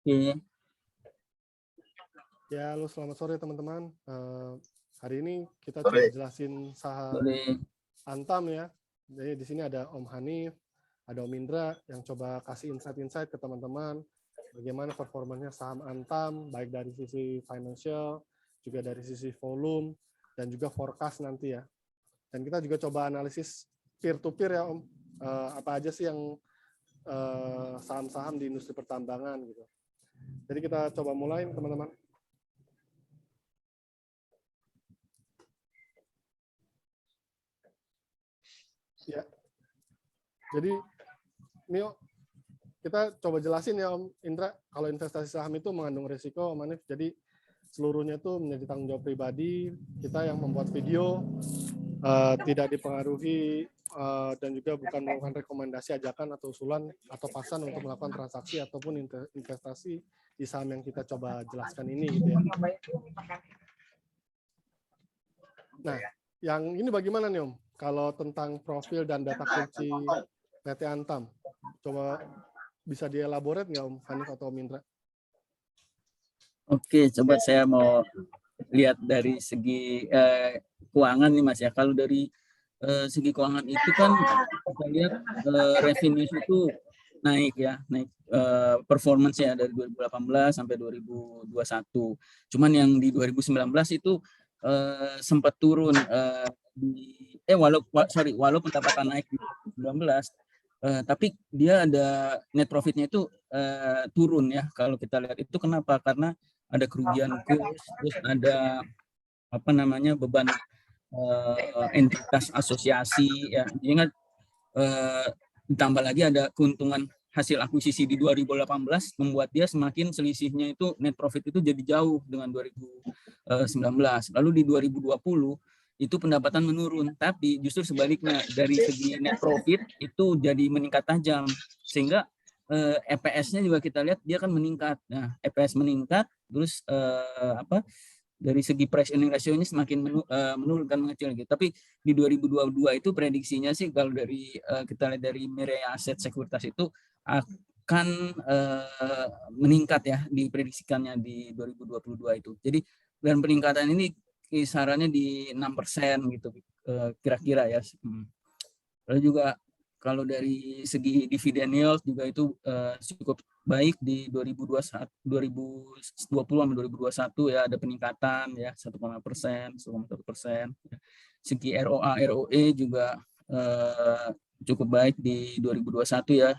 Oke. Ya, halo selamat sore teman-teman. Hari ini kita coba jelasin saham Antam ya. Jadi di sini ada Om Hanif, ada Om Indra yang coba kasih insight-insight ke teman-teman bagaimana performanya saham Antam, baik dari sisi financial, juga dari sisi volume, dan juga forecast nanti ya. Dan kita juga coba analisis peer-to-peer ya Om, apa aja sih yang saham-saham di industri pertambangan gitu. Jadi kita coba mulai teman-teman. Ya, jadi ini kita coba jelasin ya Om Indra, kalau investasi saham itu mengandung risiko Om Hanif, jadi seluruhnya itu menjadi tanggung jawab pribadi kita yang membuat video, tidak dipengaruhi dan juga bukan melakukan rekomendasi, ajakan atau usulan atau paksaan untuk melakukan transaksi ataupun investasi di saham yang kita coba jelaskan ini gitu ya. Nah, yang ini bagaimana nih Om? Kalau tentang profil dan data kunci PT Antam, coba bisa dielaborate nggak Om Hanif atau Om Indra? Oke, coba saya mau lihat dari segi keuangan nih Mas ya. Kalau dari segi keuangan itu kan kita lihat revenue itu naik ya, naik performance ya dari 2018 sampai 2021. Cuman yang di 2019 itu sempat turun walaupun pendapatan naik di 2019, tapi dia ada net profitnya itu turun ya. Kalau kita lihat itu kenapa? Karena ada kerugian kurs, terus ada apa namanya beban entitas asosiasi ya. Jadi kan ditambah lagi ada keuntungan hasil akuisisi di 2018 membuat dia semakin selisihnya itu net profit itu jadi jauh dengan 2019. Lalu di 2020 itu pendapatan menurun, tapi justru sebaliknya dari segi net profit itu jadi meningkat tajam, sehingga EPS-nya juga kita lihat dia kan meningkat. Nah, EPS meningkat, terus dari segi price earning ratio-nya semakin menurunkan, mengecil gitu. Tapi di 2022 itu prediksinya sih kalau dari kita lihat dari Mirai Aset Sekuritas itu akan meningkat ya, diprediksikannya di 2022 itu. Jadi dan peningkatan ini kisarannya di 6% gitu kira-kira ya. Lalu juga kalau dari segi dividen yield juga itu cukup baik di 2020 sampai 2021 ya, ada peningkatan ya 1,1%. Segi ROA ROE juga cukup baik di 2021 ya,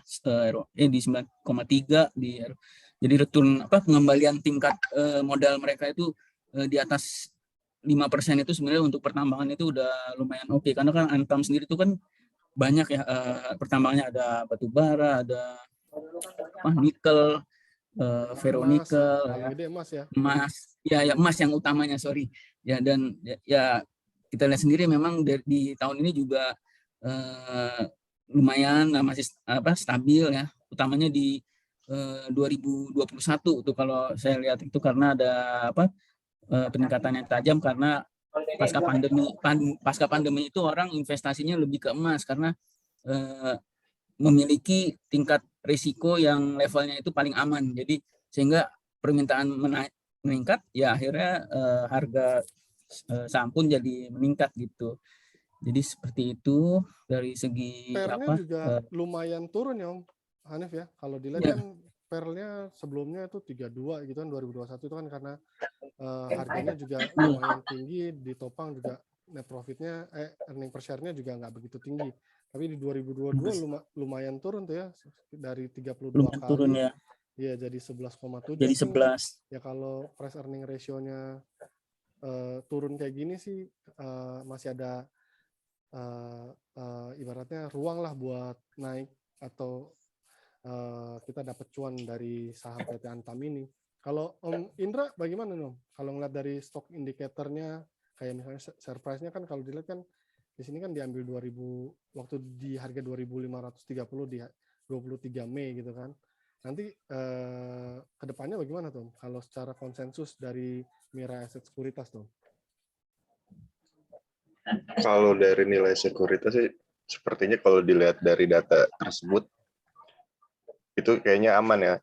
ROE di 9,3 jadi return pengembalian tingkat modal mereka itu di atas 5% itu sebenarnya untuk pertambangan itu udah lumayan oke, karena kan Antam sendiri itu kan banyak ya pertambangannya, ada batu bara, ada nikel, ferronikel, emas ya emas yang utamanya ya, dan ya kita lihat sendiri memang di tahun ini juga lumayan masih stabil ya, utamanya di 2021 tuh kalau saya lihat itu, karena ada peningkatan yang tajam karena pasca pandemi itu orang investasinya lebih ke emas karena memiliki tingkat risiko yang levelnya itu paling aman. Jadi sehingga permintaan meningkat ya, akhirnya harga saham pun jadi meningkat gitu. Jadi seperti itu dari segi pernya juga lumayan turun ya Om Hanif ya. Kalau dilihat kan pernya sebelumnya itu 32 gitu kan 2021 itu kan, karena harganya juga lumayan tinggi, ditopang juga net profitnya earning per share-nya juga nggak begitu tinggi. Tapi di 2022 lumayan turun tuh ya, dari 32 kali turun ya. Ya jadi 11,7. Jadi 11. Ya kalau price earning ratio-nya turun kayak gini sih masih ada ibaratnya ruang lah buat naik atau kita dapat cuan dari saham PT Antam ini. Kalau Om Indra bagaimana Om? Kalau ngeliat dari stock indikatornya, kayak misalnya share price-nya kan kalau dilihat kan di sini kan diambil 2000 waktu di harga 2.530 di 23 Mei gitu kan. Nanti kedepannya bagaimana tuh? Kalau secara konsensus dari Mirai Aset Sekuritas tuh? Kalau dari nilai sekuritas sih sepertinya kalau dilihat dari data tersebut itu kayaknya aman ya.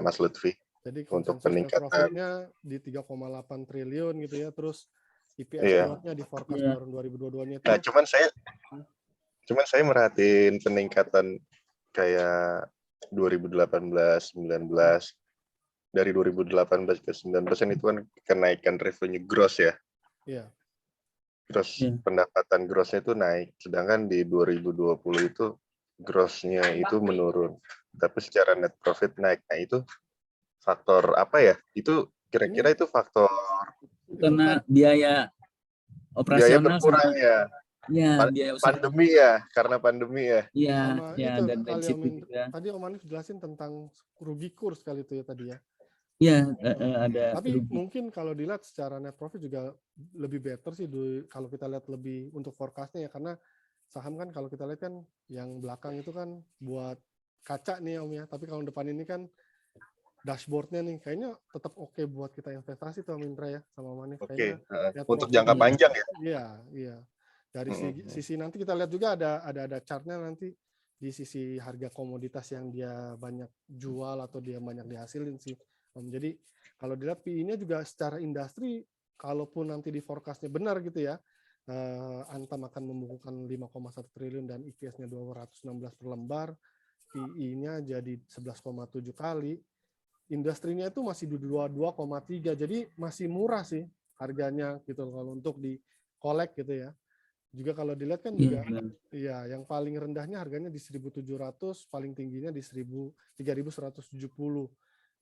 Mas Lutfi. Jadi Untuk konsensus net peningkatan. profit-nya di 3,8 triliun gitu ya. Terus EPS Iya. growth-nya di forecast Iya. tahun 2022-nya itu. Nah, cuman saya merhatiin peningkatan kayak 2018, 19, dari 2018 ke 19 itu kan kenaikan revenue gross ya. Iya. Terus Iya. pendapatan gross-nya itu naik. Sedangkan di 2020 itu gross-nya itu menurun. Tapi secara net profit naik. Nah, itu faktor apa ya? Itu kira-kira itu faktor Karena biaya biaya operasional berkurang sama ya. biaya usaha. Pandemi ya, karena pandemi ya. Iya, Sama ya itu dan dari kali situ juga. tadi Om Hanif jelasin tentang rugi kurs kali itu ya tadi ya. Iya, ada Tapi rugi. mungkin kalau dilihat secara net profit juga lebih better sih kalau kita lihat lebih untuk forecast-nya ya, karena saham kan kalau kita lihat kan yang belakang itu kan buat kaca nih Om ya, tapi kalau depan ini kan dashboard-nya nih kayaknya tetap oke buat kita investasi tuh Om Indra ya sama Om Hanif. Oke. Kayaknya Untuk profit jangka juga- panjang ya. Iya. Dari sisi nanti kita lihat juga ada chart-nya nanti di sisi harga komoditas yang dia banyak jual atau dia banyak dihasilin sih. Jadi kalau dilihat PI-nya juga secara industri, kalaupun nanti di forecast-nya benar gitu ya, Antam akan membukukan 5,1 triliun dan EPS-nya 216 per lembar, PI-nya jadi 11,7 kali, industrinya itu masih di 22,3, jadi masih murah sih harganya gitu kalau untuk di collect gitu ya. Juga kalau dilihat kan juga ya yang paling rendahnya harganya di 1.700, paling tingginya di 3.170.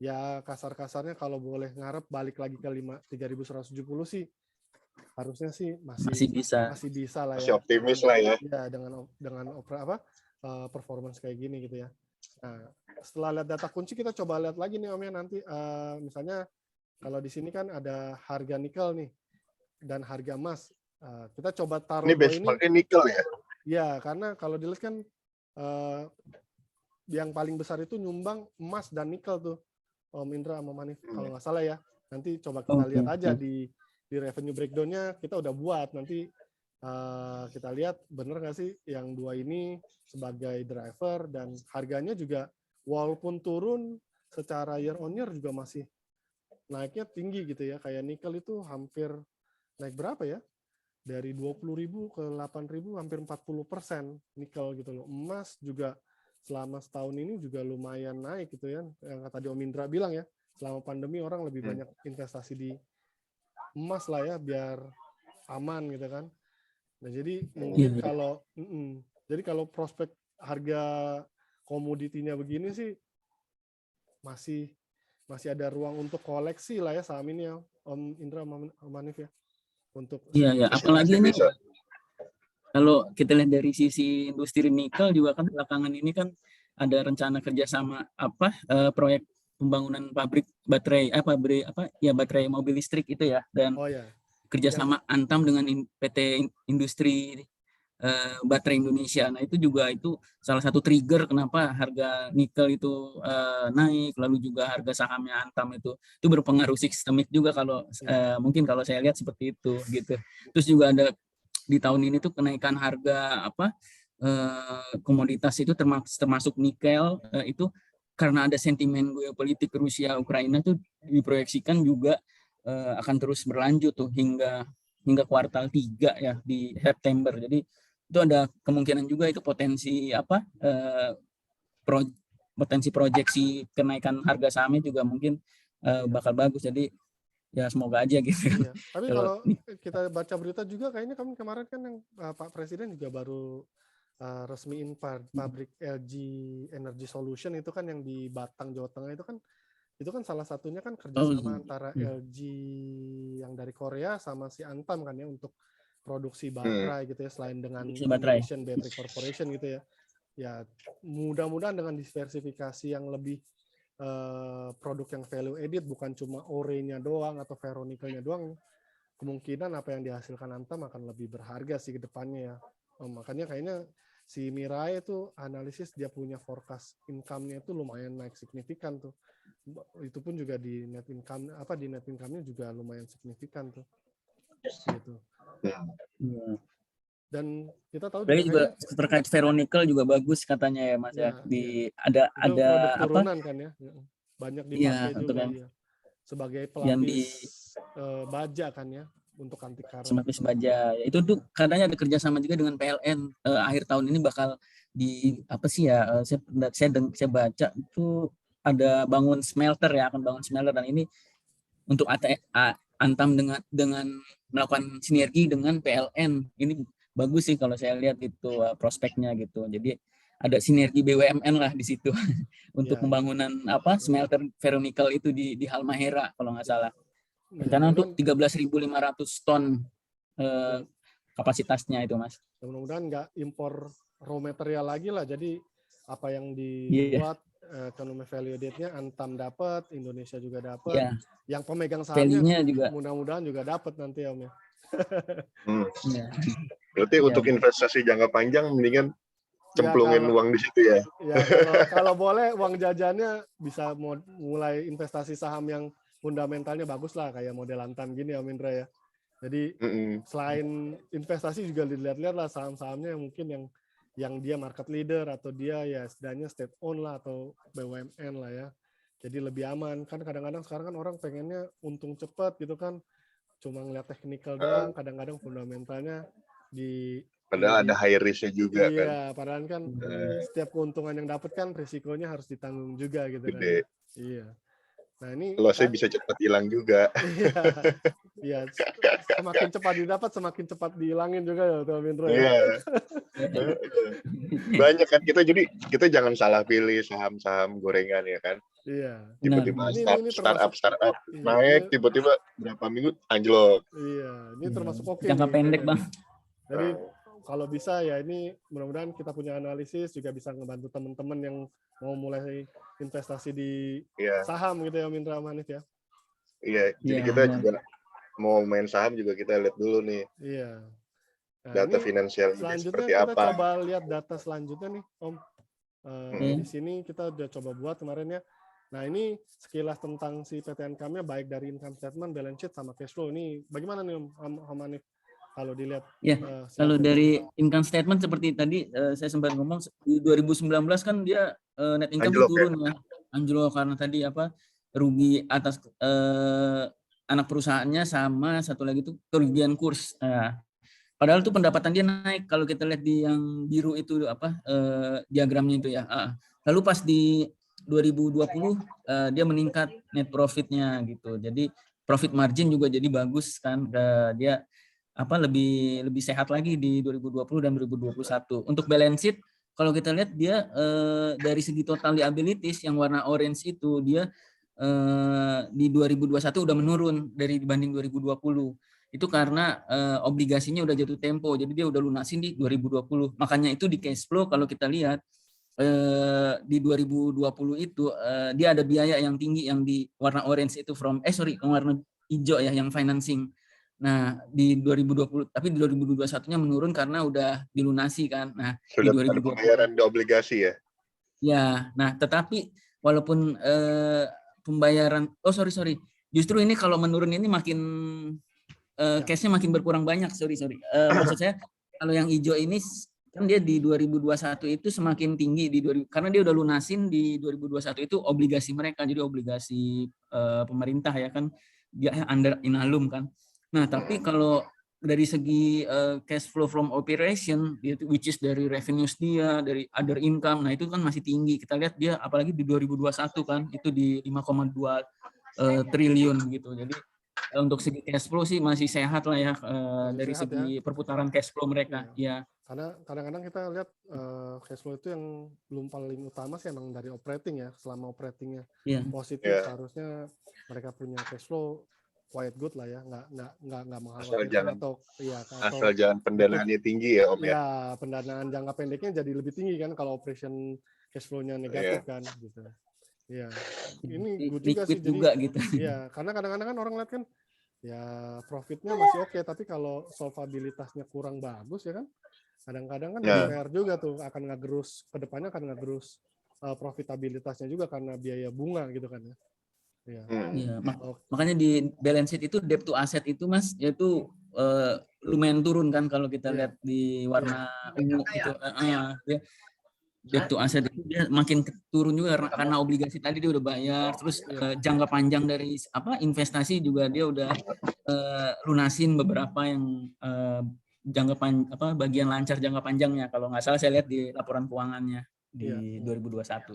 Ya kasar-kasarnya kalau boleh ngarep balik lagi ke 3.170 sih harusnya sih Masih bisa. masih bisa lah Masih ya. optimis lah ya. Ya dengan performance kayak gini gitu ya. Nah, setelah lihat data kunci kita coba lihat lagi nih Om ya nanti misalnya kalau di sini kan ada harga nikel nih dan harga emas. Kita coba taruh Ini dua ini. benchmarknya nikel ya? Ya, karena kalau dilihat kan yang paling besar itu nyumbang emas dan nikel tuh, Om Indra sama Manif, kalau nggak salah ya. Nanti coba kita lihat aja di revenue breakdown-nya kita udah buat. Nanti kita lihat bener nggak sih yang dua ini sebagai driver dan harganya juga walaupun turun secara year on year juga masih naiknya tinggi gitu ya. Kayak nikel itu hampir naik berapa ya? Dari 20.000 ke 8.000 hampir 40% nikel gitu loh. Emas juga selama setahun ini juga lumayan naik gitu ya. Yang tadi Om Indra bilang ya, selama pandemi orang lebih banyak investasi di emas lah ya biar aman gitu kan. Nah, jadi mungkin kalau prospek harga komoditinya begini sih masih ada ruang untuk koleksi lah ya saham ini ya Om Indra Om Hanif ya. Untuk Iya, apalagi ini kalau kita lihat dari sisi industri nikel juga kan belakangan ini kan ada rencana kerjasama proyek pembangunan pabrik baterai baterai mobil listrik itu ya, dan kerjasama Antam dengan PT Industri Baterai Indonesia. Nah itu juga salah satu trigger kenapa harga nikel itu naik, lalu juga harga sahamnya Antam itu berpengaruh sistemik juga kalau mungkin kalau saya lihat seperti itu gitu. Terus juga ada di tahun ini tuh kenaikan harga komoditas itu termasuk nikel itu karena ada sentimen geopolitik Rusia Ukraina tuh diproyeksikan juga akan terus berlanjut tuh hingga kuartal 3 ya di September. Jadi itu ada kemungkinan juga itu potensi potensi proyeksi kenaikan harga sahamnya juga mungkin bakal bagus. Jadi ya semoga aja gitu. Iya. Tapi kalau kita baca berita juga kayaknya kemarin kan yang Pak Presiden juga baru resmiin pabrik LG Energy Solution itu kan yang di Batang Jawa Tengah itu kan salah satunya kan kerjasama antara LG yang dari Korea sama si Antam kan ya untuk produksi baterai gitu ya, selain dengan Indonesian Battery Corporation gitu ya. Ya mudah-mudahan dengan diversifikasi yang lebih produk yang value added bukan cuma ore-nya doang atau ferronikelnya doang, kemungkinan apa yang dihasilkan Antam akan lebih berharga sih ke depannya ya. Makanya kayaknya si Mirai itu analisis dia punya forecast income-nya itu lumayan naik signifikan tuh. Itu pun juga di net income-nya juga lumayan signifikan tuh. Gitu. Dan kita tahu Apalagi juga juga kayaknya terkait ferronickel juga bagus katanya ya Mas ya. ya, ya. Di Itu ada produk apa? turunan kan ya. Banyak Iya, dipakai untuk juga yang ya. Sebagai yang pelapis di baja kan ya untuk anti karat. Semapis Baja. Itu tuh Ya. katanya ada kerjasama juga dengan PLN. Akhir tahun ini bakal di apa sih ya? Saya baca itu ada bangun smelter ya, akan bangun smelter dan ini untuk Antam dengan melakukan sinergi dengan PLN. Ini bagus sih kalau saya lihat itu prospeknya gitu. Jadi ada sinergi BUMN lah di situ untuk Ya, pembangunan apa smelter ferronickel itu di Halmahera kalau nggak salah. ya, Rencana untuk mudah-mudahan 13.500 ton ya, kapasitasnya itu Mas. mudah-mudahan nggak impor raw material lagi lah. Jadi apa yang Iya, dibuat economic value added-nya Antam dapat, Indonesia juga dapat, iya. yang pemegang sahamnya Value-nya juga. mudah-mudadan juga dapat nanti ya Om ya. Hmm. Iya, Berarti iya. untuk investasi jangka panjang mendingan Ya cemplungin kalau uang di situ ya. ya kalau boleh uang jajannya bisa mulai investasi saham yang fundamentalnya bagus lah kayak model Antam gini ya Om Indra ya. Jadi Mm-mm. selain investasi juga dilihat-lihat lah saham-sahamnya yang mungkin yang dia market leader atau dia ya setidaknya state owned lah atau BUMN lah ya. Jadi lebih aman kan kadang-kadang sekarang kan orang pengennya untung cepat gitu kan cuma ngeliat technical doang kadang-kadang fundamentalnya di Padahal ada high risk-nya juga kan. iya padahal kan setiap keuntungan yang dapat kan risikonya harus ditanggung juga gitu kan ya. Gede. Iya. Nah ini Loss-nya bisa cepat hilang juga. iya, iya. Semakin cepat didapat, semakin cepat dihilangin juga ya, Tuan Mindro ya. Iya. Banyak kan kita jangan salah pilih saham-saham gorengan ya kan. Iya. Tiba-tiba Ini termasuk startup iya, naik, tiba-tiba berapa minggu anjlok. iya, ini termasuk oke Jangka nih. pendek kayaknya. Bang. Jadi kalau bisa ya ini mudah-mudahan kita punya analisis juga bisa ngebantu teman-teman yang mau mulai investasi di Iya, saham gitu ya, Mindra Manif ya. iya. Jadi Iya, kita benar. juga mau main saham juga kita lihat dulu nih Iya. Nah, data ini finansialnya selanjutnya seperti kita apa. coba lihat data selanjutnya nih, Om. Di sini kita udah coba buat kemarin ya. Nah, ini sekilas tentang si PTNK-nya baik dari income statement, balance sheet, sama cash flow. Ini bagaimana nih Om Hanif? Kalau dilihat Ya, kalau slide-nya. dari income statement seperti tadi saya sempat ngomong di 2019 kan dia net income Anjlok ya? turun ya, anjlok karena tadi apa rugi atas anak perusahaannya sama satu lagi itu kerugian kurs. Padahal tuh pendapatan dia naik kalau kita lihat di yang biru itu apa diagramnya itu ya. Lalu pas di 2020 dia meningkat net profitnya gitu. Jadi profit margin juga jadi bagus kan. Dia apa lebih sehat lagi di 2020 dan 2021. Untuk balance sheet kalau kita lihat dia dari segi total liabilities yang warna orange itu dia di 2021 udah menurun dari dibanding 2020. Itu karena obligasinya udah jatuh tempo. Jadi dia udah lunasin di 2020. Makanya itu di cash flow kalau kita lihat di 2020 itu dia ada biaya yang tinggi yang di warna orange itu warna hijau ya yang financing. Nah, di 2020 tapi di 2021-nya menurun karena udah dilunasi kan. Nah, Sudah di ada 2020 pembayaran di obligasi ya? ya. Nah, tetapi walaupun pembayaran sorry. Justru ini kalau menurun ini makin cash-nya makin berkurang banyak. Sorry. Maksud saya kalau yang hijau ini kan dia di 2021 itu semakin tinggi karena dia udah lunasin di 2021 itu obligasi mereka jadi obligasi pemerintah ya kan dia under inalum kan. Nah, tapi kalau dari segi cash flow from operation which is dari revenues dia, dari other income, nah itu kan masih tinggi. Kita lihat dia apalagi di 2021 kan itu di 5,2 triliun gitu. Jadi untuk segi cash flow sih masih sehat lah ya dari sehat segi ya. perputaran cash flow mereka ya. Karena kadang-kadang kita lihat cash flow itu yang belum paling utama sih emang dari operating ya. Selama operatingnya positif seharusnya mereka punya cash flow quite good lah ya, nggak mengkhawatirkan atau jangan pendanaannya tinggi ya Om ya. Ya pendanaan jangka pendeknya jadi lebih tinggi kan kalau operation cash flow-nya negatif kan gitu. Ya ini good juga sih juga jadi. Gitu. Ya karena kadang-kadang kan orang lihat kan ya profitnya masih oke tapi kalau solvabilitasnya kurang bagus ya kan kadang-kadang kan fair juga tuh akan ngegerus kedepannya akan ngegerus profitabilitasnya juga karena biaya bunga gitu kan ya. Iya. Iya, Oke. makanya di balance sheet itu debt to asset itu Mas, yaitu lumayan turun kan kalau kita Iya. lihat di warna ungu itu. Dia debt to asset itu dia makin turun juga karena obligasi tadi dia udah bayar, terus Iya. jangka panjang dari investasi juga dia udah lunasin beberapa yang bagian lancar jangka panjangnya, kalau nggak salah saya lihat di laporan keuangannya Iya. di 2021.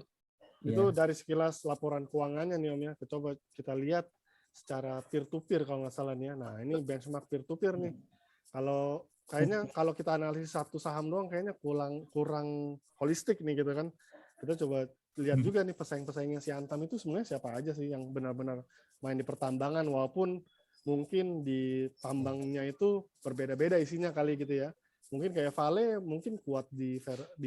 Itu Iya. dari sekilas laporan keuangannya nih Om ya. Coba kita lihat secara peer to peer kalau nggak salah nih ya. Nah, ini benchmark peer to peer nih. Kalau kayaknya kalau kita analisis satu saham doang kayaknya kurang holistik nih gitu kan. Kita coba lihat juga nih pesaing-pesaingnya si Antam itu sebenarnya siapa aja sih yang benar-benar main di pertambangan, walaupun mungkin di tambangnya itu berbeda-beda isinya kali gitu ya. Mungkin kayak Vale mungkin kuat di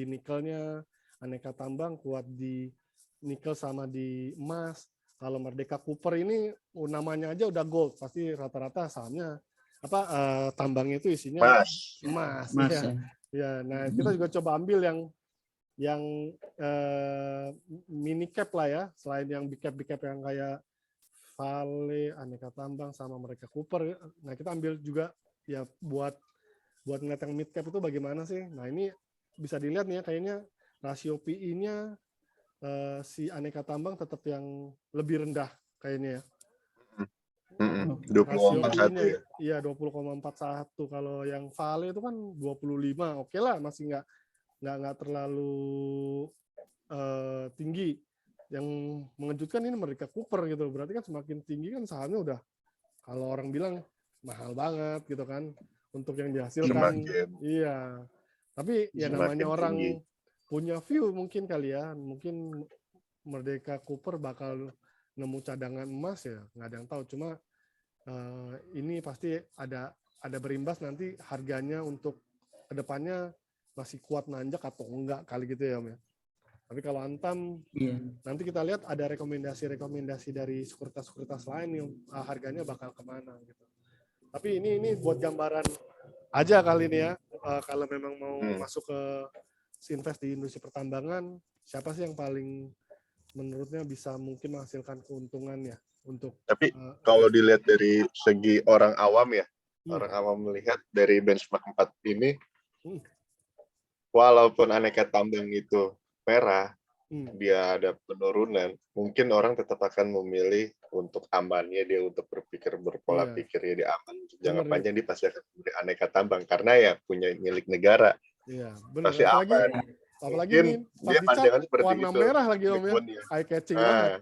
nikelnya, Aneka Tambang kuat di nikel sama di emas. Kalau Merdeka Cooper ini namanya aja udah gold, pasti rata-rata sahamnya tambangnya itu isinya emas. Mas Ya. ya. Ya, nah kita juga coba ambil yang mini cap lah ya, selain yang big cap yang kayak Vale, Aneka Tambang sama Merdeka Cooper. Nah, kita ambil juga ya buat ngeliat yang mid cap itu bagaimana sih. Nah, ini bisa dilihat nih ya, kayaknya rasio PI-nya si Aneka Tambang tetap yang lebih rendah kayaknya ya. 20,41 ya. Iya, 20,41. Kalau yang Vale itu kan 25. Oke lah, masih nggak terlalu tinggi. Yang mengejutkan ini Merdeka Cooper gitu. Berarti kan semakin tinggi kan sahamnya udah, kalau orang bilang mahal banget gitu kan untuk yang dihasilkan. Iya. Tapi ya namanya orang tinggi. Punya view mungkin kali ya. Mungkin Merdeka Cooper bakal nemu cadangan emas ya, nggak ada yang tahu. Cuma ini pasti ada berimbas nanti harganya untuk kedepannya masih kuat nanjak atau enggak kali gitu ya Om ya. Tapi kalau Antam nanti kita lihat ada rekomendasi dari sekuritas lain yang harganya bakal kemana gitu. Tapi ini buat gambaran aja kali ini ya. Kalau memang mau masuk ke invest di industri pertambangan, siapa sih yang paling menurutnya bisa mungkin menghasilkan keuntungan ya untuk. Tapi kalau dilihat dari segi orang awam ya, orang awam melihat dari benchmark 4 ini, walaupun Aneka Tambang itu merah, dia ada penurunan, mungkin orang tetap akan memilih untuk amannya dia, untuk berpikir berpola pikirnya dia aman untuk jangka panjang, dia pasti akan memilih Aneka Tambang karena ya punya milik negara. Iya, benar. Pasti aman. Apalagi ini pas dicat warna merah lagi Om ya, eye catching banget.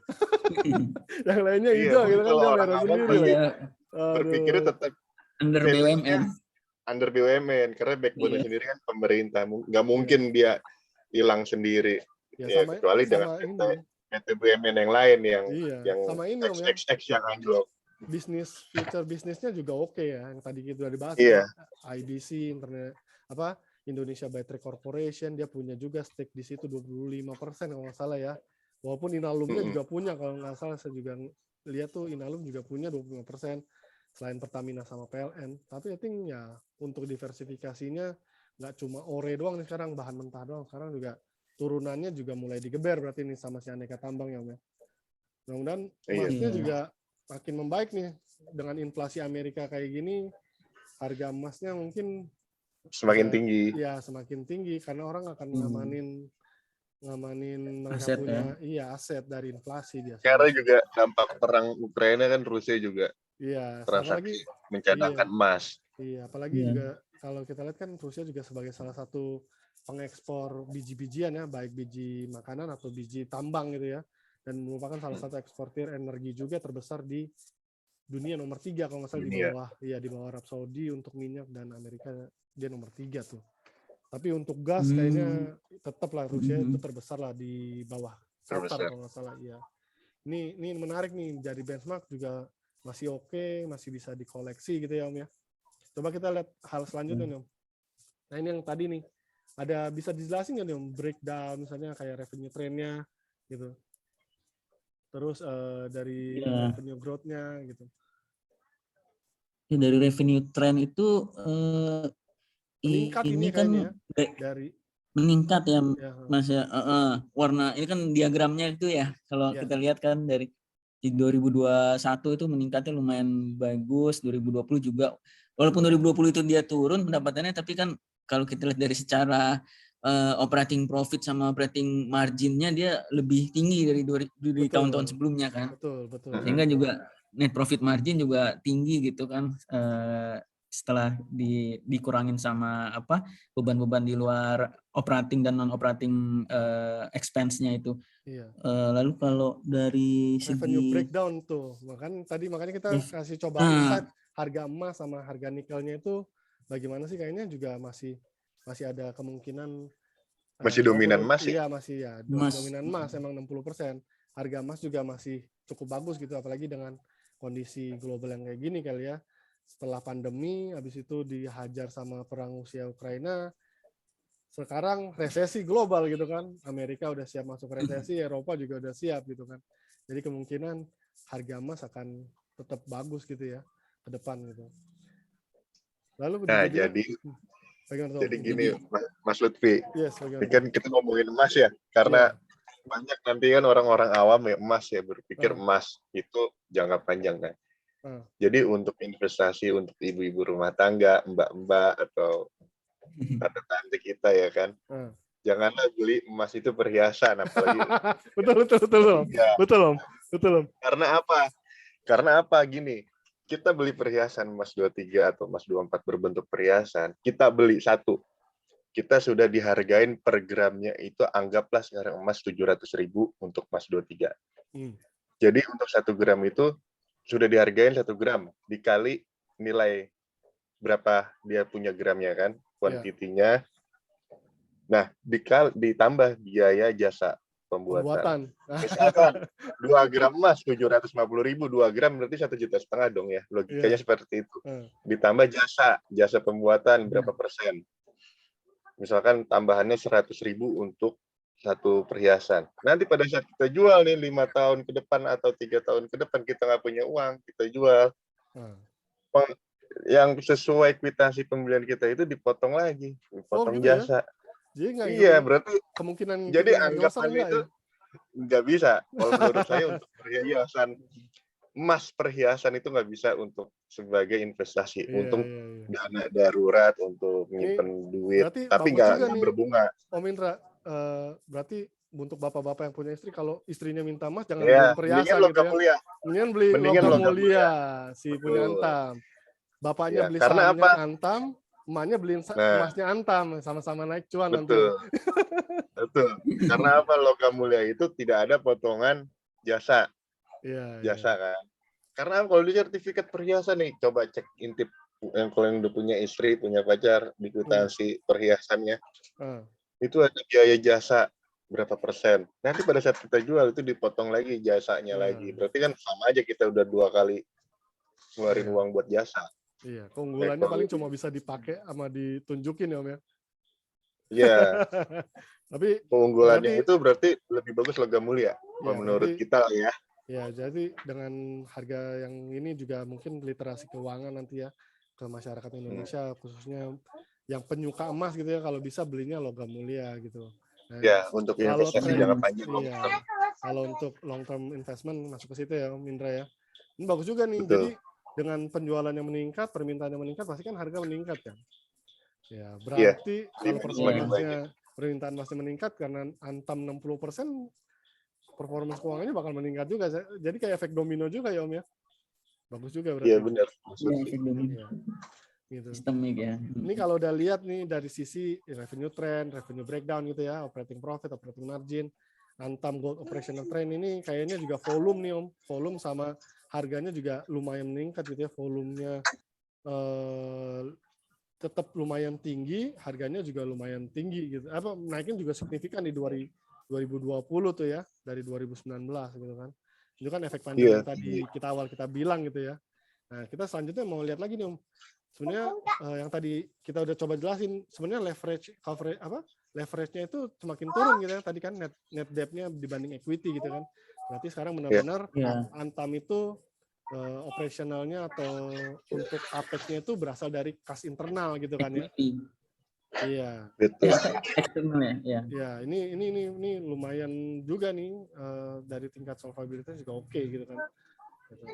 Yang lainnya hijau gitu kan, dia merah sendiri lagi. Berpikirnya tetap under BUMN. Under BUMN karena backbone sendiri kan pemerintah, nggak mungkin dia hilang sendiri. Ya, kecuali dengan PT BUMN yang lain yang sama ini Om ya. XX yang anjlok. Future bisnisnya juga oke ya, yang tadi kita udah dibahas. IBC, Indonesia Battery Corporation, dia punya juga stake di situ 25% kalau nggak salah ya. Walaupun Inalumnya juga punya, kalau nggak salah saya juga lihat tuh Inalum juga punya 25% selain Pertamina sama PLN. Tapi I think ya untuk diversifikasinya nggak cuma ore doang nih sekarang, bahan mentah doang. Sekarang juga turunannya juga mulai digeber berarti nih sama si Aneka Tambang ya Om ya. Mudah-mudahan emasnya juga makin membaik nih dengan inflasi Amerika kayak gini, harga emasnya mungkin semakin tinggi. Iya, semakin tinggi karena orang akan ngamanin mereka aset, punya aset dari inflasi biasanya. Karena juga dampak perang Ukraina kan, Rusia juga transaksi mencadangkan emas. Iya, apalagi juga kalau kita lihat kan Rusia juga sebagai salah satu pengekspor biji-bijian ya, baik biji makanan atau biji tambang gitu ya, dan merupakan salah satu eksportir energi juga terbesar di dunia, nomor 3 kalau nggak salah, di bawah Arab Saudi untuk minyak, dan Amerika dia nomor 3 tuh. Tapi untuk gas kayaknya tetaplah Rusia itu terbesar lah di bawah Qatar kalau nggak salah. Iya. Ini menarik nih, jadi benchmark juga masih oke, masih bisa dikoleksi gitu ya Om ya. Coba kita lihat hal selanjutnya nih Om. Nah ini yang tadi nih, ada bisa dijelasin nggak nih Om breakdown misalnya kayak revenue trend-nya gitu. Terus dari revenue growth-nya gitu. Ya, dari revenue trend itu meningkat ini kan dari meningkat ya Mas ya. Warna ini kan diagramnya itu ya, kalau kita lihat kan dari Di 2021 itu meningkatnya lumayan bagus, 2020 juga. Walaupun 2020 itu dia turun pendapatannya, tapi kan kalau kita lihat dari secara operating profit sama operating marginnya dia lebih tinggi dari Betul. tahun-tahun sebelumnya kan. Betul, betul. Sehingga juga net profit margin juga tinggi gitu kan, setelah dikurangin sama beban-beban di luar operating dan non operating expense-nya itu. Iya. Lalu kalau dari Revenue segi breakdown tuh, makanya kita kasih coba Nah. insight harga emas sama harga nikelnya itu bagaimana sih, kayaknya juga masih ada kemungkinan Masih dominan emas ya? Iya, masih ya. Emas. Dominan emas emang 60%. Harga emas juga masih cukup bagus gitu, apalagi dengan kondisi global yang kayak gini kali ya. Setelah pandemi, habis itu dihajar sama perang Rusia Ukraina, sekarang resesi global gitu kan. Amerika udah siap masuk resesi, Eropa juga udah siap gitu kan. Jadi kemungkinan harga emas akan tetap bagus gitu ya ke depan gitu. Lalu Nah, juga, jadi gini, Mas Lutfi. Yes, ini kan kita ngomongin emas ya, karena banyak nanti kan orang-orang awam ya emas ya berpikir emas itu jangka panjang kan. Jadi untuk investasi untuk ibu-ibu rumah tangga, mbak-mbak atau tante-tante kita ya kan, janganlah beli emas itu perhiasan, apalagi betul om. Karena apa gini, kita beli perhiasan emas 23 atau emas 24 berbentuk perhiasan, kita beli satu, kita sudah dihargain per gramnya itu anggaplah sekarang emas 700.000 untuk emas 23. Jadi untuk 1 gram itu sudah dihargain 1 gram dikali nilai berapa dia punya gramnya kan, kuantitinya. Nah, ditambah biaya jasa pembuatan. Misalkan 2 gram emas 750.000, 2 gram berarti 1,5 juta dong ya. Logikanya seperti itu. Ditambah jasa pembuatan berapa persen. Misalkan tambahannya 100.000 untuk satu perhiasan. Nanti pada saat kita jual nih 5 tahun ke depan atau 3 tahun ke depan kita nggak punya uang, kita jual. Yang sesuai kwitansi pembelian kita itu dipotong lagi, dipotong gitu jasa. Ya? Iya, berarti kemungkinan jadi anggapannya itu nggak bisa. Kalau menurut saya untuk perhiasan emas perhiasan itu nggak bisa untuk sebagai investasi, untuk dana darurat, untuk menyimpan duit, tapi nggak berbunga. Om Indra, berarti untuk bapak-bapak yang punya istri, kalau istrinya minta emas jangan beli perhiasan gitu ya. Mendingan beli logam mulia si punya Antam. Bapaknya beli sahamnya Antam, emaknya beliin emasnya Antam, sama-sama naik cuan nanti. Betul. Karena apa? Logam mulia itu tidak ada potongan jasa. Jasa kan. Karena kalau di sertifikat perhiasan nih, coba cek intip yang kalau yang udah punya istri, punya pacar, di kwitansi perhiasannya. Itu ada biaya jasa berapa persen. Nanti pada saat kita jual itu dipotong lagi jasanya lagi. Berarti kan sama aja kita udah 2 kali ngeluarin uang buat jasa. Iya, keunggulannya paling cuma bisa dipakai sama ditunjukin ya Om ya. Iya. Tapi keunggulannya itu berarti lebih bagus logam mulia menurut kita ya. Ya, jadi dengan harga yang ini juga mungkin literasi keuangan nanti ya ke masyarakat Indonesia, khususnya yang penyuka emas gitu ya, kalau bisa belinya logam mulia gitu. Nah, ya, untuk investasi jangka panjang. Kalau untuk long term investment masuk ke situ ya Om Indra ya. Ini bagus juga nih. Betul. Jadi dengan penjualan yang meningkat, permintaan yang meningkat, pasti kan harga meningkat kan. Ya, berarti kalau permintaan masih meningkat karena Antam 60%, performance keuangannya bakal meningkat juga. Jadi kayak efek domino juga ya Om ya. Bagus juga berarti. Iya benar. Iya, efek domino. Gitu. Sistemik ya. Ini kalau udah lihat nih dari sisi revenue trend, revenue breakdown gitu ya, operating profit, operating margin, Antam Gold operational trend ini kayaknya juga volume nih Om. Volume sama harganya juga lumayan meningkat gitu ya. Volumenya tetap lumayan tinggi, harganya juga lumayan tinggi gitu. Naiknya juga signifikan di 2020 tuh ya, dari 2019 gitu kan. Itu kan efek pandemi tadi kita bilang gitu ya. Nah, kita selanjutnya mau lihat lagi nih Om. Sebenarnya yang tadi kita udah coba jelasin, sebenarnya leverage-nya itu semakin turun gitu ya. Tadi kan net debt-nya dibanding equity gitu kan. Berarti sekarang benar-benar Antam itu operasionalnya atau untuk apex-nya itu berasal dari kas internal gitu kan ya. Iya. Betul. Eksternal ya. Ya. Ya, ini lumayan juga nih dari tingkat solvabilitas juga oke gitu kan. Gitu.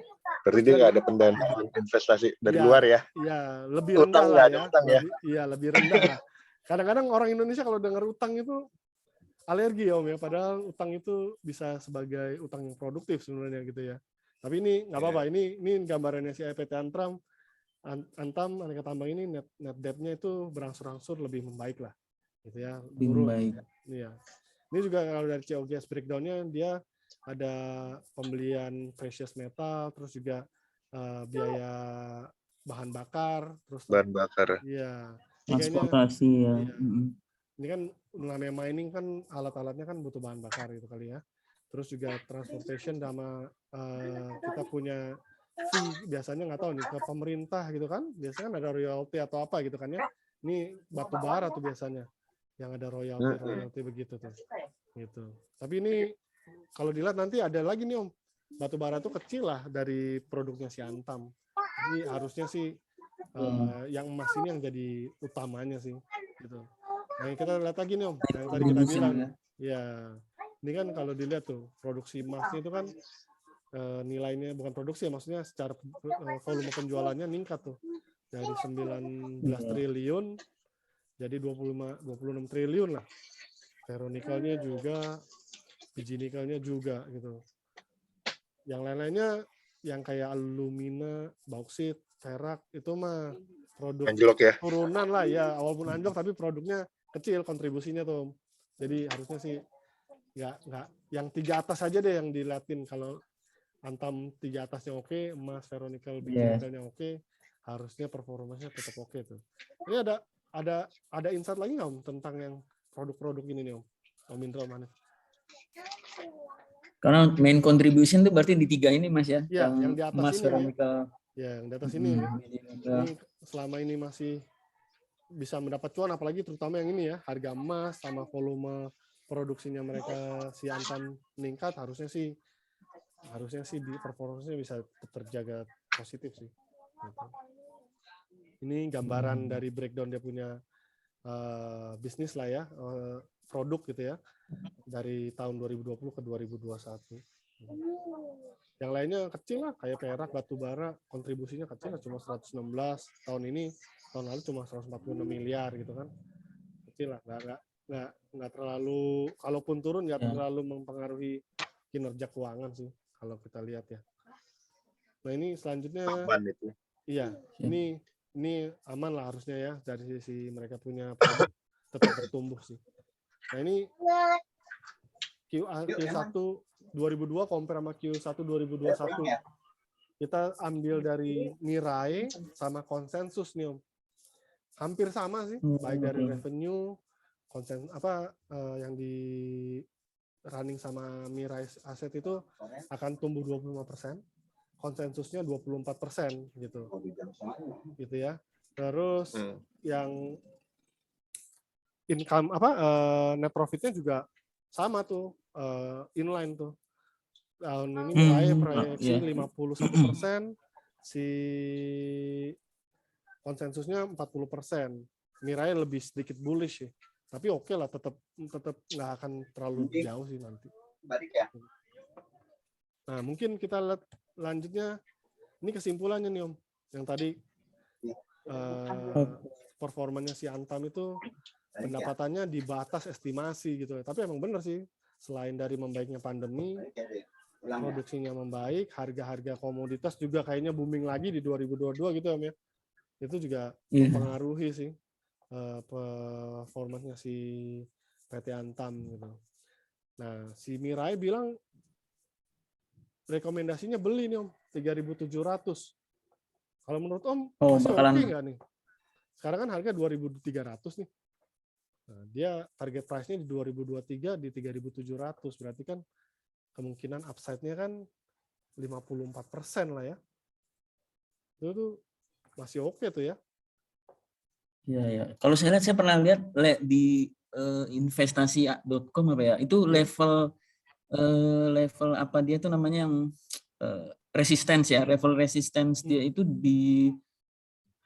Berarti Terus dia nggak dari ada pendanaan investasi dari ya, luar ya? ya lebih rendah Utang lah nggak ada ya. utang ya? Lebih rendah lah. Kadang-kadang orang Indonesia kalau dengar utang itu alergi ya Om ya, padahal utang itu bisa sebagai utang yang produktif sebenarnya gitu ya. Tapi ini nggak apa-apa, ini gambarannya si PT Antam, Aneka Tambang ini net debt-nya itu berangsur-angsur lebih membaik lah, gitu ya, Lebih turun. baik. Iya. Ini juga kalau dari COGS breakdown-nya dia ada pembelian precious metal, terus juga biaya bahan bakar, terus Bahan bakar. iya. Ini kayaknya Transportasi ya. iya. Ini kan namanya mining kan alat-alatnya kan butuh bahan bakar gitu kali ya. Terus juga transportation sama kita punya fee biasanya nggak tahu nih ke pemerintah gitu kan. Biasanya kan ada royalti atau apa gitu kan ya. Ini batu bara tuh biasanya yang ada royalti begitu tuh. Gitu. Tapi ini kalau dilihat nanti ada lagi nih Om. Batu bara tuh kecil lah dari produknya si Antam. Jadi harusnya sih yang emas ini yang jadi utamanya sih gitu. Nah, yang kita lihat lagi nih Om, yang tadi kita bilang ya. Ini kan kalau dilihat tuh produksi emasnya itu kan nilainya bukan produksi ya, maksudnya secara volume penjualannya meningkat tuh dari 19 triliun jadi 26 triliun lah. Ferronikelnya juga, biji nikelnya juga gitu. Yang lain-lainnya yang kayak alumina, bauksit, perak itu mah produk Anjlok ya? turunan lah ya, walaupun anjlok tapi produknya kecil kontribusinya tuh. Jadi harusnya sih nggak yang 3 atas aja deh yang dilatin. Kalau Antam 3 atasnya oke, emas, ferronikel, biji nikelnya oke, harusnya performanya tetap oke tuh. Ini ada insight lagi nggak Om tentang yang produk-produk ini nih Om Indra, Om Hanif? Karena main contribution itu berarti di 3 ini Mas ya. Ya, yang di atas emas, ini ferronikel. ya, yang di atas ini ya. Ini selama ini masih bisa mendapat cuan, apalagi terutama yang ini ya, harga emas sama volume produksinya mereka si Antam meningkat, harusnya sih di performanya bisa terjaga positif sih. Gitu. Ini gambaran dari breakdown dia punya bisnis lah ya, produk gitu ya, dari tahun 2020 ke 2021. Yang lainnya kecil lah, kayak perak, batu bara, kontribusinya kecil lah, cuma 116 tahun ini, tahun lalu cuma 146 miliar gitu kan, kecil lah, nggak terlalu, kalaupun turun nggak terlalu mempengaruhi kinerja keuangan sih kalau kita lihat ya. Nah ini selanjutnya, iya, ini aman lah harusnya ya dari sisi mereka punya produk tetap bertumbuh sih. Nah ini Q1 2002 compare sama Q1 2021. Kita ambil dari Mirai sama konsensus nih Om. Hampir sama sih, baik dari revenue, yang di running sama Mirai aset itu akan tumbuh 25%, konsensusnya 24% gitu. Gitu ya. Terus yang income net profitnya juga sama tuh, inline tuh. Tahun ini Mirai proyeksi 51%, si konsensusnya 40%. Mirai lebih sedikit bullish sih. Tapi oke lah, tetap nggak akan terlalu jauh sih nanti. Nah, mungkin kita lihat lanjutnya, ini kesimpulannya nih Om. Yang tadi performanya si Antam itu pendapatannya di batas estimasi gitu. Tapi emang benar sih, selain dari membaiknya pandemi, produksinya membaik, harga-harga komoditas juga kayaknya booming lagi di 2022 gitu Om ya. Itu juga mempengaruhi sih performanya si PT Antam gitu. Nah, si Mirai bilang rekomendasinya beli nih Om, 3.700. Kalau menurut Om masih oke nggak nih? Sekarang kan harga 2.300 nih. Nah, dia target price-nya di 2023 di 3.700, berarti kan kemungkinan upside-nya kan 54% lah ya. Itu tuh masih oke tuh ya. Iya, ya. Kalau saya lihat, saya pernah lihat di investasi.com apa ya, itu level apa dia tuh namanya yang resistance ya, level resistance dia itu di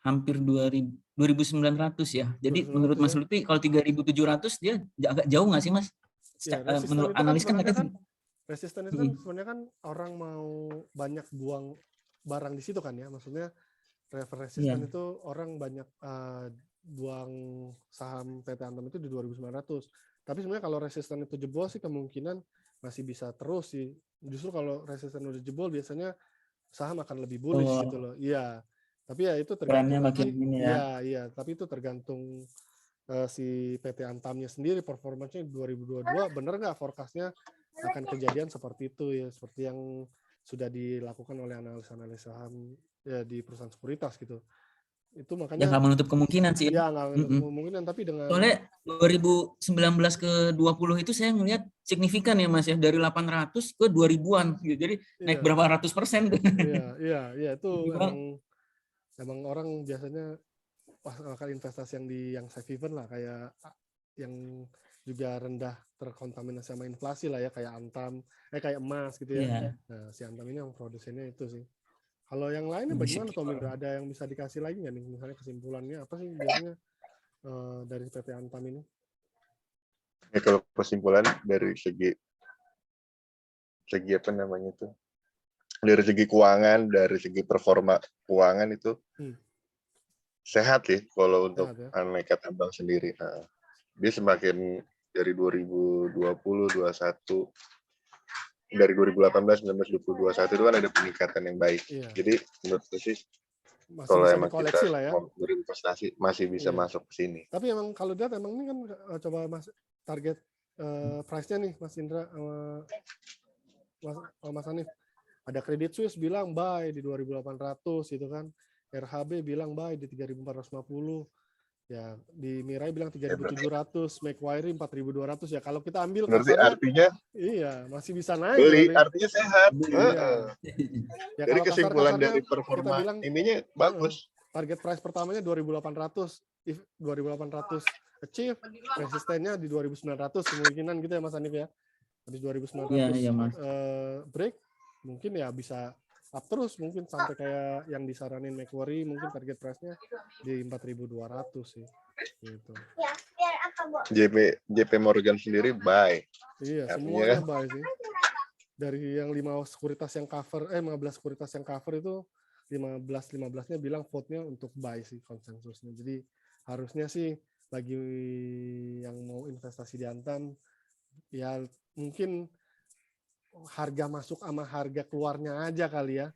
hampir 2.000, 2.900 ya. Jadi menurut 2.900 Mas ya. Lutfi kalau 3.700 dia agak jauh nggak sih Mas? Ya, resisten Menurut itu kan analis kan sebenarnya katanya. sebenarnya kan orang mau banyak buang barang di situ kan ya. Maksudnya resisten Iya. itu orang banyak buang saham PT Antam itu di 2.900. Tapi sebenarnya kalau resisten itu jebol sih kemungkinan masih bisa terus sih. Justru kalau resisten udah jebol biasanya saham akan lebih bullish gitu Oh, loh. Iya. Tapi ya itu trennya tergantung makin lagi. ini ya. Iya. Tapi itu tergantung si PT Antamnya sendiri performanya 2022 bener nggak forecastnya akan kejadian seperti itu ya, seperti yang sudah dilakukan oleh analis-analis saham ya di perusahaan sekuritas gitu. Itu Ya makanya nggak menutup kemungkinan sih. ya nggak Mm-mm. kemungkinan, tapi dengan Soalnya 2019 ke 20 itu saya ngelihat signifikan ya Mas ya, dari 800 ke 2000-an gitu. Jadi naik iya berapa ratus persen tuh. iya itu Gimana? emang orang biasanya akan investasi yang safe haven lah, kayak yang juga rendah terkontaminasi sama inflasi lah ya, kayak Antam, kayak emas gitu ya. Iya. Nah, si Antam ini yang produsennya itu sih. Kalau yang lainnya bagaimana Tom Indra? Ada yang bisa dikasih lagi nggak nih? Misalnya kesimpulannya apa sih biasanya dari PT Antam ini? Ya, kalau kesimpulan dari segi apa namanya itu, dari segi keuangan, dari segi performa keuangan itu sehat sih kalau untuk Sehat ya? Aneka Tambang sendiri. Nah, dia semakin dari 2020, 21, dari 2018, 19, 20, 21 itu kan ada peningkatan yang baik. Iya. Jadi menurut saya sih Masih kalau bisa emang kita dikoleksi lah ya. mau berinvestasi masih bisa Iya. masuk ke sini. Tapi emang kalau dilihat emang ini kan coba Mas target price-nya nih Mas Indra Mas Hanif. Ada Credit Suisse bilang buy di 2.800 gitu kan. RHB bilang buy di 3.450. Ya, di Mirai bilang Ya, berarti 3.700, Macquarie 4.200 ya. Kalau kita ambil berarti kasarnya, artinya iya masih bisa naik beli, berarti. artinya sehat. Iya. Ya Jadi kalau kesimpulan kasarnya dari kita performa bilang ininya bagus. target price pertamanya 2.800, if 2.800 achieve, resistennya di 2.900 kemungkinan gitu ya Mas Hanif ya. Habis 2.900 Iya Mas. break, mungkin ya bisa up terus, mungkin sampai kayak yang disaranin Macquarie, mungkin target price-nya di 4.200 sih. Gitu. JP Morgan sendiri buy. Iya, Artinya semuanya kan buy sih. Dari yang 15 sekuritas yang cover itu 15-15-nya bilang vote-nya untuk buy sih konsensusnya. Jadi harusnya sih bagi yang mau investasi di Antam ya mungkin harga masuk sama harga keluarnya aja kali ya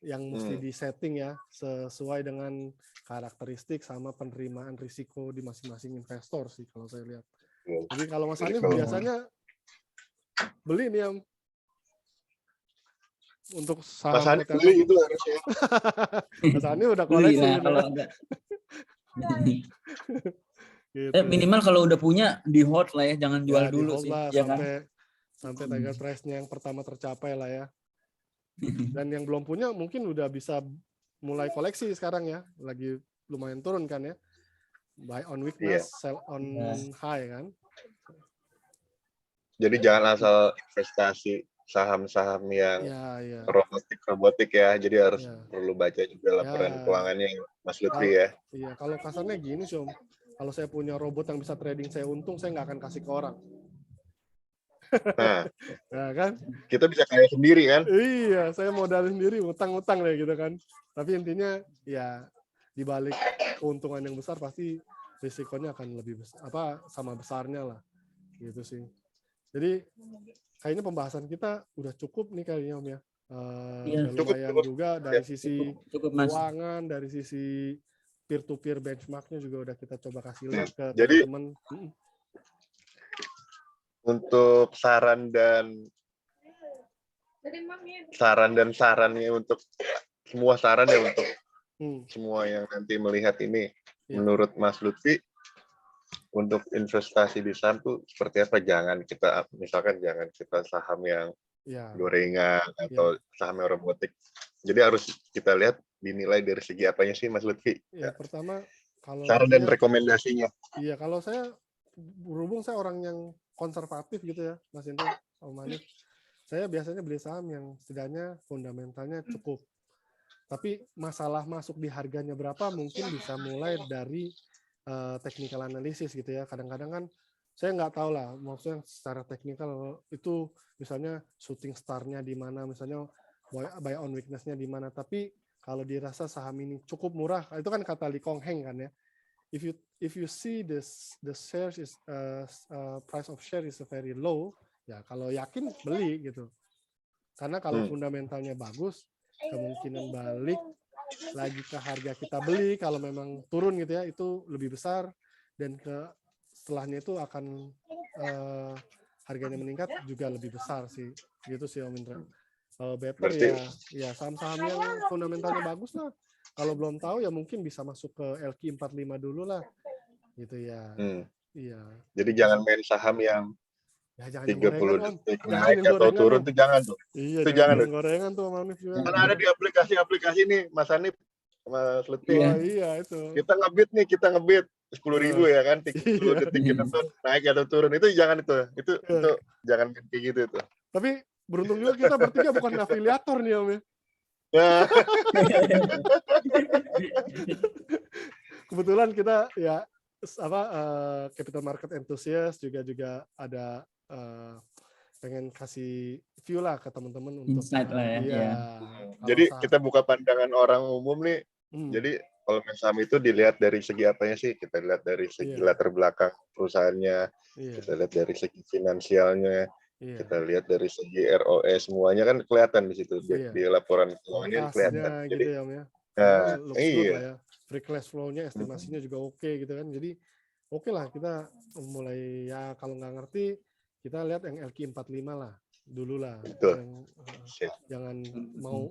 yang mesti disetting ya sesuai dengan karakteristik sama penerimaan risiko di masing-masing investor sih kalau saya lihat. Jadi kalau Mas Hanif biasanya beli nih yang untuk Mas saham Hanif PT beli Antam. itu harusnya. Mas Hanif udah Beli koleksi lah gitu kalau ya. ada. Gitu. Minimal kalau udah punya di hold lah ya, jangan jual Ya di dulu hold sih, lah ya kan? sampai target price-nya yang pertama tercapai lah ya. Dan yang belum punya mungkin udah bisa mulai koleksi sekarang ya. Lagi lumayan turun kan ya. Buy on weakness, sell on high kan. Jadi jangan asal investasi saham-saham yang Ya. robotik ya. Jadi harus perlu baca juga laporan keuangannya Mas Lutfi ya. Iya, kalau kasarnya gini sih Om. Kalau saya punya robot yang bisa trading saya untung, saya nggak akan kasih ke orang. Nah, kan? kita bisa kaya sendiri kan? Iya, saya modal sendiri, utang-utang deh gitu kan. Tapi intinya ya di balik keuntungan yang besar pasti risikonya akan lebih besar, sama besarnya lah, gitu sih. Jadi kayaknya pembahasan kita udah cukup nih kayaknya Om ya. Udah lumayan cukup. Juga dari sisi keuangan, dari sisi peer-to-peer benchmarknya juga udah kita coba kasih lihat ke teman-teman. Untuk sarannya untuk semua saran ya untuk semua yang nanti melihat ini, menurut Mas Lutfi untuk investasi di saham tuh seperti apa? Jangan kita saham yang gorengan atau saham yang robotik. Jadi harus kita lihat dinilai dari segi apanya sih Mas Lutfi? Ya, pertama kalau saran dan rekomendasinya. Iya, kalau saya berhubung saya orang yang konservatif gitu ya, Mas Indra sama Manif. Saya biasanya beli saham yang setidaknya fundamentalnya cukup. Tapi masalah masuk di harganya berapa mungkin bisa mulai dari technical analysis gitu ya. Kadang-kadang kan saya nggak tahu lah, maksudnya secara teknikal itu misalnya shooting star-nya di mana, misalnya buy on weakness-nya di mana. Tapi kalau dirasa saham ini cukup murah, itu kan kata Lee Kong Heng kan ya. If you see the shares is price of share is very low, ya kalau yakin beli gitu. Karena kalau fundamentalnya bagus, kemungkinan balik lagi ke harga kita beli kalau memang turun gitu ya, itu lebih besar, dan setelahnya itu akan harganya meningkat juga lebih besar sih, gitu sih Om Indra. Kalau better ya saham-saham yang fundamentalnya bagus lah. Kalau belum tahu ya mungkin bisa masuk ke LQ45 dulu lah, gitu ya. Iya. Jadi jangan main saham yang Ya, jangan 30 Om. detik Jangan naik atau gorengan, turun Om. tuh jangan tuh. Iya, Itu jangan jangan. gorengan tuh Om Hanif juga. Karena ada di aplikasi-aplikasi nih, Mas Hanif, Mas Lutfi. Oh iya itu. Kita ngebit 10.000 ya kan, 30 detik kita tuh naik atau turun. Itu jangan itu. Itu jangan kayak gitu itu. Tapi beruntung juga kita bertiga bukan afiliator nih Om ya. Kebetulan kita ya capital market enthusiast juga ada pengen kasih view lah ke teman-teman untuk insight lah ya. Jadi kita buka pandangan orang umum nih. Jadi kalau main saham itu dilihat dari segi apanya sih? Kita lihat dari segi latar belakang perusahaannya, kita lihat dari segi finansialnya, kita lihat dari segi ROE, semuanya kan kelihatan di situ di laporan keuangannya kelihatan. Gitu ya Om ya. Looks good lah ya. Free cash flow-nya estimasinya juga oke gitu kan. Jadi oke lah kita mulai ya kalau nggak ngerti kita lihat yang LQ45 lah dulu lah. Jangan mau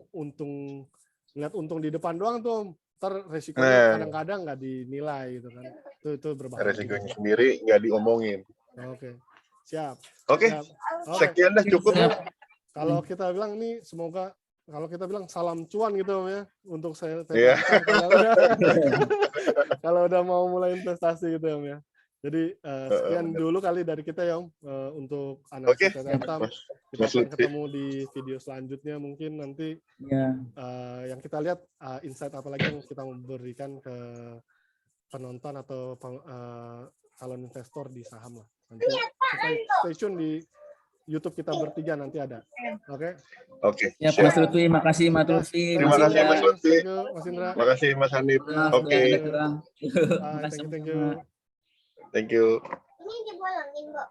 lihat untung di depan doang tuh Om. Ntar resikonya kadang-kadang nggak dinilai gitu kan. Itu berbahaya. Resikonya sendiri nggak diomongin. Oke. Siap. Oke. Sekian dah cukup. Kalau kita bilang ini semoga kalau kita bilang salam cuan gitu Om ya untuk saya kalau udah mau mulai investasi gitu Om ya. Jadi sekian dulu kali dari kita ya Om untuk analisis Antam. Kita akan ketemu di video selanjutnya mungkin nanti yang kita lihat insight apa lagi yang kita memberikan ke penonton atau calon investor di saham lah. Nanti stay tune di YouTube kita bertiga nanti ada. Oke. Ya, Mas Lutfi, makasih Mas Lutfi. Terima kasih Mas Lutfi. Mas Indra. Terima kasih Mas Hanif. Oke. Thank you. Thank you. Ini dibolongin, Mbak.